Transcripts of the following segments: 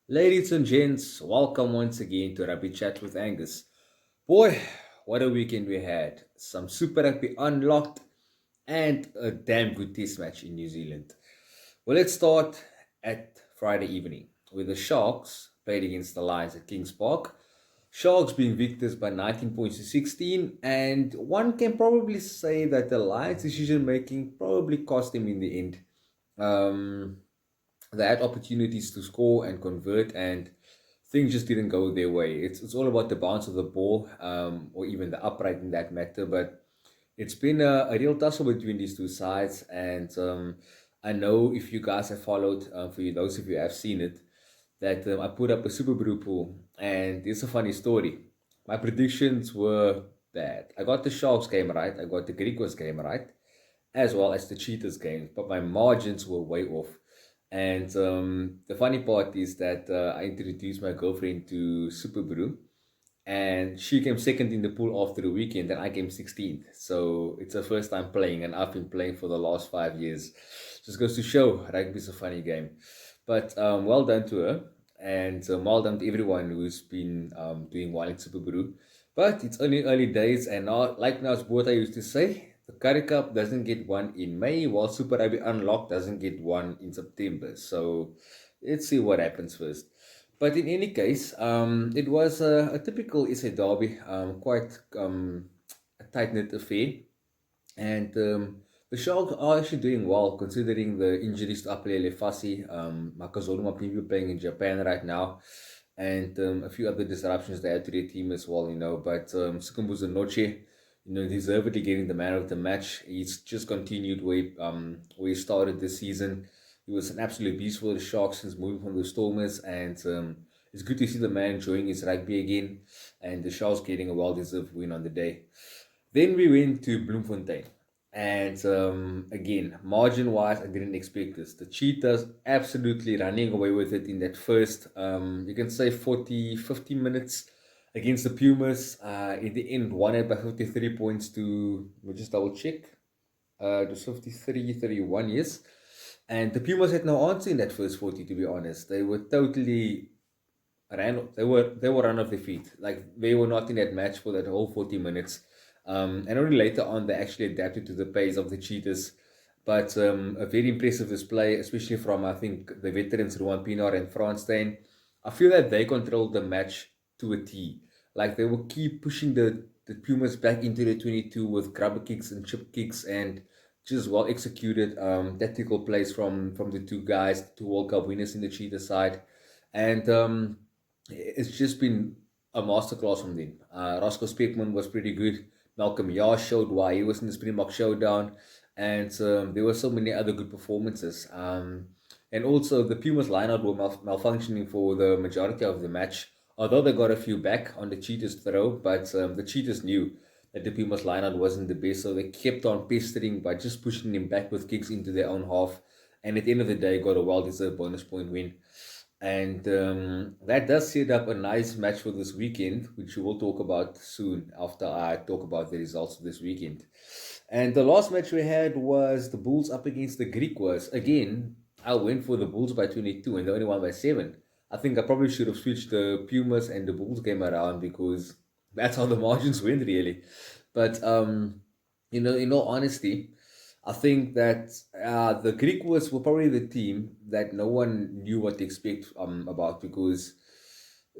Ladies and gents, welcome once again to Rugby Chat with Angus. Boy, what a weekend we had. Some Super Rugby unlocked and a damn good test match in New Zealand. Well, let's start at Friday evening, where the Sharks played against the Lions at Kings Park. Sharks being victors by 19 points to 16, and one can probably say that the Lions' decision making probably cost them in the end. Um, they had opportunities to score and convert, and things just didn't go their way. It's all about the bounce of the ball, or even the upright in that matter. But it's been a real tussle between these two sides, and I know if you guys have followed, for you those of you who have seen it, that I put up a Super Brew pool, and it's a funny story. My predictions were bad. I got the Sharks game right, I got the Griquas game right, as well as the Cheetahs game, but my margins were way off. And the funny part is that I introduced my girlfriend to Super Brew, and she came second in the pool after the weekend, and I came 16th. So it's her first time playing, and I've been playing for the last 5 years. Just goes to show rugby is a funny game. But well done to her, and well done to everyone who's been doing well in Super Brew. But it's only early days, and now, like Nas Botha used to say, the Curry Cup doesn't get one in May, while Super Rugby Unlocked doesn't get one in September. So let's see what happens first. But in any case, it was a typical SA derby, quite a tight knit affair. And the Sharks are actually doing well considering the injuries to Apelele Fassi, Makazolu Mapimpi playing in Japan right now, and a few other disruptions they had to their team as well, But Sukumbuza Noche, deservedly getting the man of the match. He's just continued where he started this season. He was an absolute beast for the Sharks since moving from the Stormers, and it's good to see the man enjoying his rugby again, and the Sharks getting a well-deserved win on the day. Then we went to Bloemfontein. And again, margin wise, I didn't expect this. The Cheetahs absolutely running away with it in that first, you can say 40, 50 minutes against the Pumas. In the end, won it by 53 points to, we'll just double check. It was 53-31, yes. And the Pumas had no answer in that first 40, to be honest. They were totally they were run off their feet. Like they were not in that match for that whole 40 minutes. And only later on they actually adapted to the pace of the Cheetahs. But a very impressive display, especially from I think the veterans Ruan Pinar and Franstein. I feel that they controlled the match to a T. Like they will keep pushing the Pumas back into the 22 with grubber kicks and chip kicks and just well executed tactical plays from the two guys, the two World Cup winners in the Cheetah side. And it's just been a masterclass from them. Roscoe Speckman was pretty good. Malcolm Yar showed why he was in the Springbok Showdown, and there were so many other good performances. And also the Pumas lineout were malfunctioning for the majority of the match. Although they got a few back on the Cheetahs throw, but the Cheetahs knew that the Pumas lineout wasn't the best, so they kept on pestering by just pushing them back with kicks into their own half. And at the end of the day, got a well-deserved bonus point win. And that does set up a nice match for this weekend, which we will talk about soon after I talk about the results of this weekend. And the last match we had was the Bulls up against the Griquas. Again, I went for the Bulls by 22 and they only won by 7. I think I probably should have switched the Pumas and the Bulls game around because that's how the margins went, really. But, in all honesty, I think that the Greek were probably the team that no one knew what to expect about because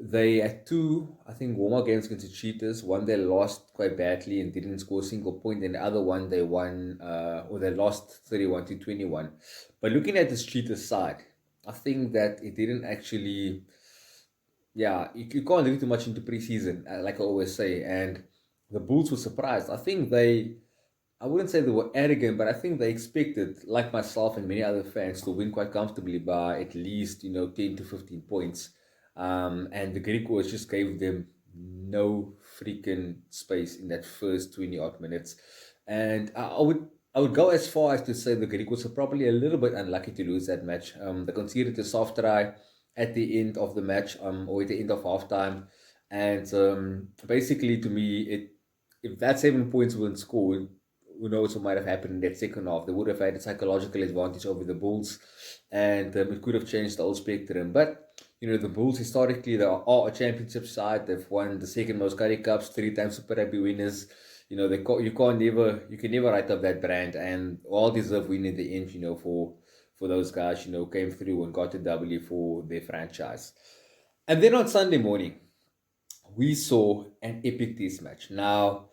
they had two, I think, warm-up games against the Cheetahs. One they lost quite badly and didn't score a single point, and the other one they won or they lost 31-21. But looking at this Cheetahs side, I think that it didn't actually, yeah, you can't read too much into preseason, like I always say, and the Bulls were surprised. I wouldn't say they were arrogant, but I think they expected, like myself and many other fans, to win quite comfortably by at least, 10 to 15 points. And the Greek coach just gave them no freaking space in that first 20 odd minutes. And I would go as far as to say the Greek were probably a little bit unlucky to lose that match. They conceded a soft try at the end of the match, or at the end of halftime. And basically, to me, if that 7 points weren't scored, who knows what might have happened in that second half. They would have had a psychological advantage over the Bulls, and it could have changed the whole spectrum. But The Bulls historically, they are a championship side. They've won the second most Curry Cups, 3 times Super Rugby winners. You can never write off that brand, and all deserve win in the end. For those guys, came through and got a W for their franchise. And then on Sunday morning, we saw an epic test match. Now,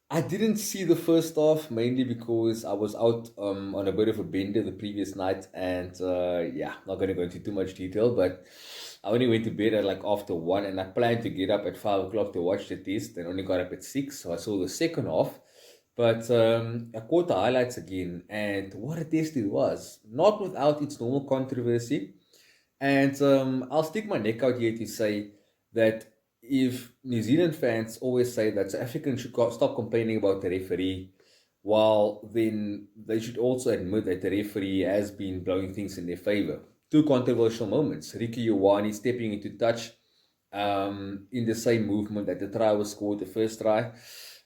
I didn't see the first half mainly because I was out on a bit of a bender the previous night, and yeah, not gonna go into too much detail, but I only went to bed at like after 1, and I planned to get up at 5 o'clock to watch the test, and only got up at 6, so I saw the second half. But I caught the highlights again, and what a test it was! Not without its normal controversy, and I'll stick my neck out here to say that if New Zealand fans always say that South Africans should stop complaining about the referee, well, then they should also admit that the referee has been blowing things in their favor. Two controversial moments. Ricky Ioane stepping into touch in the same movement that the try was scored, the first try.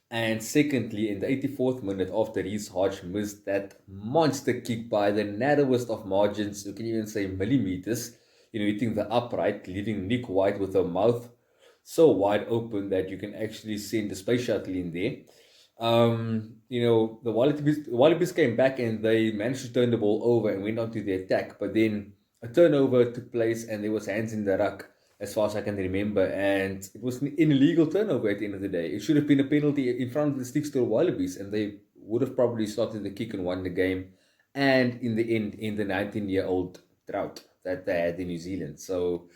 And secondly, in the 84th minute, after Reece Hodge missed that monster kick by the narrowest of margins, you can even say millimeters, hitting the upright, leaving Nick White with a mouth so wide open that you can actually send the space shuttle in there. The Wallabies came back and they managed to turn the ball over and went on to the attack, but then a turnover took place and there was hands in the ruck as far as I can remember, and it was an illegal turnover at the end of the day. It should have been a penalty in front of the sticks to the Wallabies, and they would have probably started the kick and won the game, and in the end, in the 19-year-old drought that they had in New Zealand. So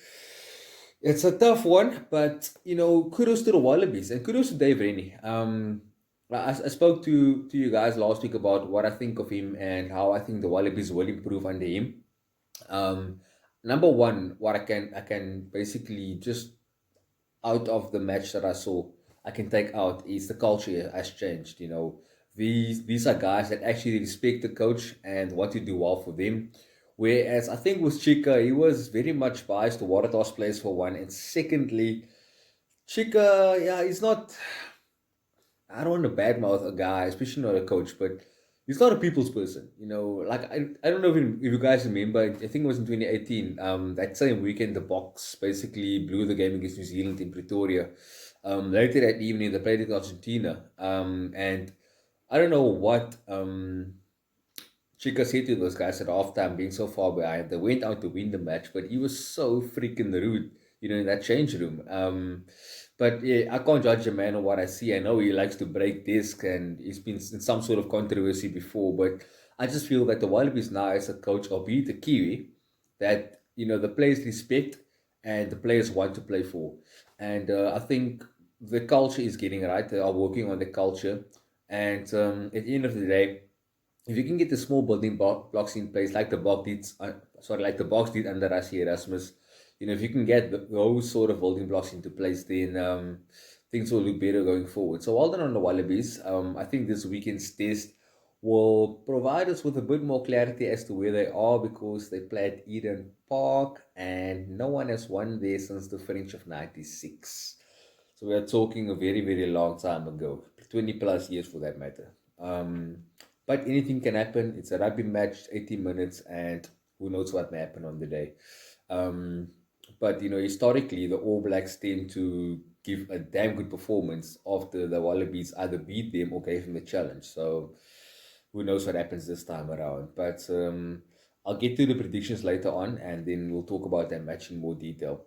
it's a tough one, but kudos to the Wallabies and kudos to Dave Rennie. I spoke to you guys last week about what I think of him and how I think the Wallabies will improve under him. Um, Number one, what I can basically just out of the match that I saw, I can take out is the culture has changed. These are guys that actually respect the coach and want to do well for them. Whereas I think with Chika, he was very much biased to Waratahs players for one, and secondly, Chika, yeah, he's not. I don't want to badmouth a guy, especially not a coach, but he's not a people's person. Like I don't know if you guys remember, I think it was in 2018, that same weekend, the Box basically blew the game against New Zealand in Pretoria. Later that evening, they played in Argentina. And I don't know what Chica said to those guys at halftime being so far behind. They went out to win the match, but he was so freaking rude, in that change room. But yeah, I can't judge a man on what I see. I know he likes to break disc and he's been in some sort of controversy before, but I just feel that the Wallabies now as a coach, albeit a Kiwi, that the players respect and the players want to play for. And I think the culture is getting right. They are working on the culture. And at the end of the day, if you can get the small building blocks in place, like the box did, like the box did under Rassie Erasmus, if you can get those sort of building blocks into place, then things will look better going forward. So well done on the Wallabies. I think this weekend's test will provide us with a bit more clarity as to where they are because they play at Eden Park and no one has won there since the French of '96. So we are talking a very, very long time ago, 20 plus years for that matter. But anything can happen. It's a rugby match, 80 minutes, and who knows what may happen on the day. But historically, the All Blacks tend to give a damn good performance after the Wallabies either beat them or gave them a challenge. So who knows what happens this time around. But I'll get to the predictions later on, and then we'll talk about that match in more detail.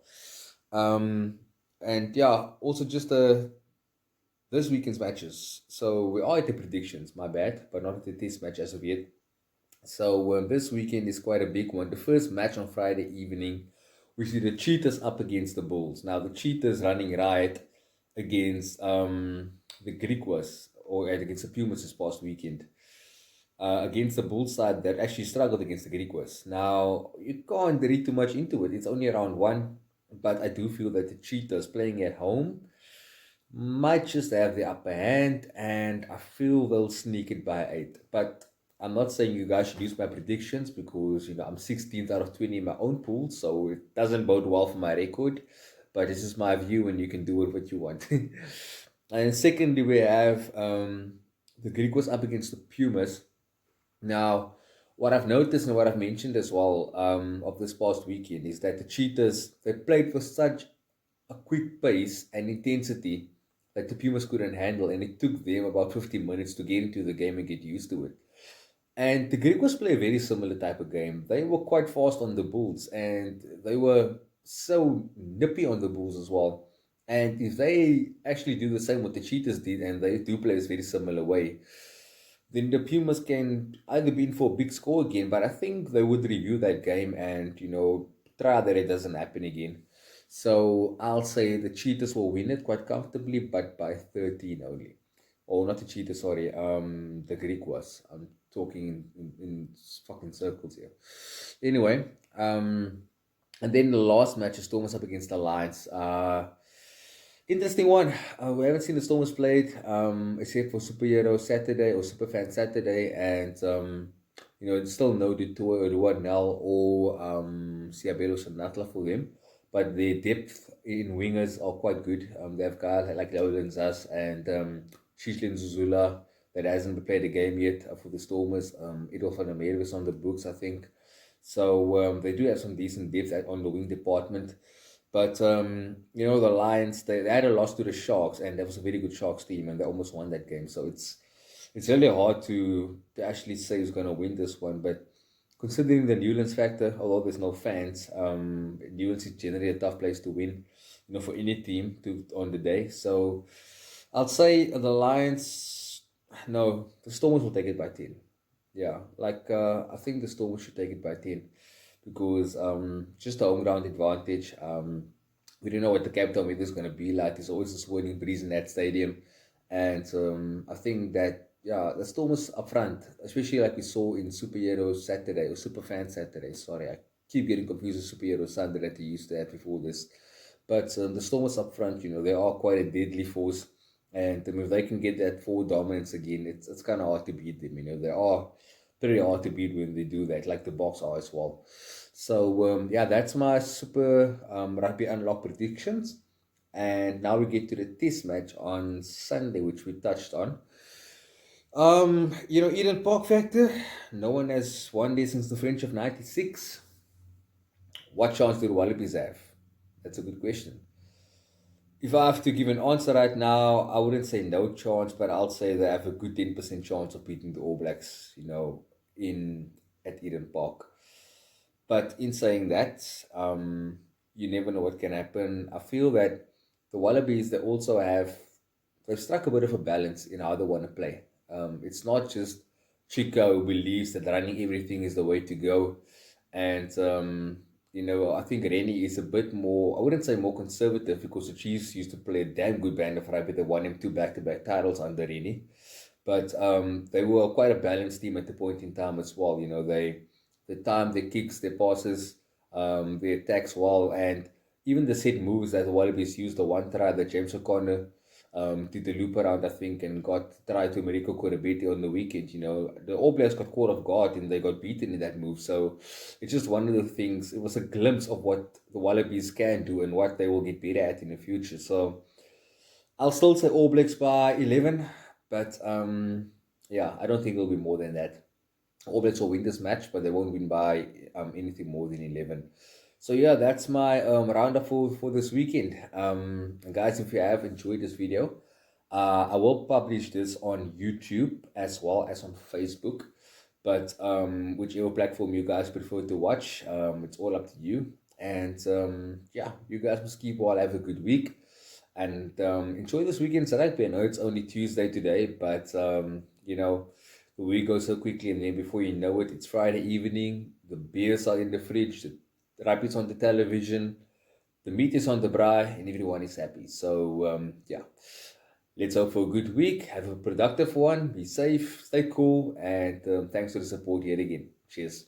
And yeah, also just this weekend's matches. So we are at the predictions, my bad, but not at the test match as of yet. So this weekend is quite a big one. The first match on Friday evening, we see the Cheetahs up against the Bulls. Now the Cheetahs running riot against the Griquas or against the Pumas this past weekend. Against the Bulls side that actually struggled against the Griquas. Now you can't read too much into it. It's only around one, but I do feel that the Cheetahs playing at home might just have the upper hand, and I feel they'll sneak it by 8. But I'm not saying you guys should use my predictions because I'm 16th out of 20 in my own pool, so it doesn't bode well for my record. But this is my view, and you can do it what you want. And secondly, we have the Griquas up against the Pumas. Now, What I've noticed and what I've mentioned as well of this past weekend is that the Cheetahs, they played with such a quick pace and intensity that the Pumas couldn't handle, and it took them about 15 minutes to get into the game and get used to it. And the Griquas play a very similar type of game. They were quite fast on the Bulls, and they were so nippy on the Bulls as well. And if they actually do the same what the Cheetahs did, and they do play this very similar way, then the Pumas can either be in for a big score again, but I think they would review that game and, try that it doesn't happen again. So I'll say the Cheetahs will win it quite comfortably, but by 13 only. Or not the Cheetahs, sorry, the Greek was. I'm talking in fucking circles here. Anyway, and then the last match is Stormers up against the Lions. Interesting one. We haven't seen the Stormers played, except for Superhero Saturday or Superfan Saturday, and it's still no Dutour, Ruanel, or Siabelo Sonatla for them. But their depth in wingers are quite good. They have guys like Lowland Zas and Shishlin Zuzula that hasn't played a game yet for the Stormers. Idol van der Merwe is on the books, I think. So they do have some decent depth on the wing department. But, the Lions, they had a loss to the Sharks, and that was a very good Sharks team, and they almost won that game. So it's really hard to actually say who's going to win this one. But considering the Newlands factor, although there's no fans, Newlands is generally a tough place to win, for any team on the day. So I'll say the Lions, no, the Stormers will take it by 10. Yeah, I think the Stormers should take it by 10 because just the home ground advantage. We don't know what the capital weather is going to be like. There's always a swirling breeze in that stadium. And I think that, the Stormers up front, especially like we saw in Superhero Saturday or Superfan Saturday. Sorry, I keep getting confused with Superhero Sunday that we used to have before this. But the Stormers up front, they are quite a deadly force. And if they can get that forward dominance again, it's kind of hard to beat them. They are pretty hard to beat when they do that, like the Boks are as well. So, that's my Super Rugby Unlock predictions. And now we get to the test match on Sunday, which we touched on. Eden Park factor. No one has won there since the French of '96. What chance do the Wallabies have? That's a good question. If I have to give an answer right now, I wouldn't say no chance, but I'll say they have a good 10% chance of beating the All Blacks, at Eden Park. But in saying that, you never know what can happen. I feel that the Wallabies, they've struck a bit of a balance in how they want to play. It's not just Chico who believes that running everything is the way to go. And, I think Rennie is a bit more, I wouldn't say more conservative because the Chiefs used to play a damn good band of rugby. They won him 2 back-to-back titles under Rennie. But they were quite a balanced team at the point in time as well. The time, their kicks, their passes, their attacks well, and even the set moves that the Wallabies used. The one try that James O'Connor did the loop around, I think, and got try to Mariko Korobete on the weekend. The All Blacks got caught off guard and they got beaten in that move. So it's just one of the things. It was a glimpse of what the Wallabies can do and what they will get better at in the future. So I'll still say All Blacks by 11, but I don't think it'll be more than that. All Blacks will win this match, but they won't win by anything more than 11. So that's my roundup for this weekend. Guys, if you have enjoyed this video, I will publish this on YouTube as well as on Facebook. But whichever platform you guys prefer to watch, it's all up to you. And you guys must keep well, have a good week. And enjoy this weekend's rugby. I know it's only Tuesday today, but the week goes so quickly, and then before you know it, it's Friday evening. The beers are in the fridge, the rugby's on the television, the meat is on the braai, and everyone is happy. So, let's hope for a good week. Have a productive one. Be safe, stay cool, and thanks for the support yet again. Cheers.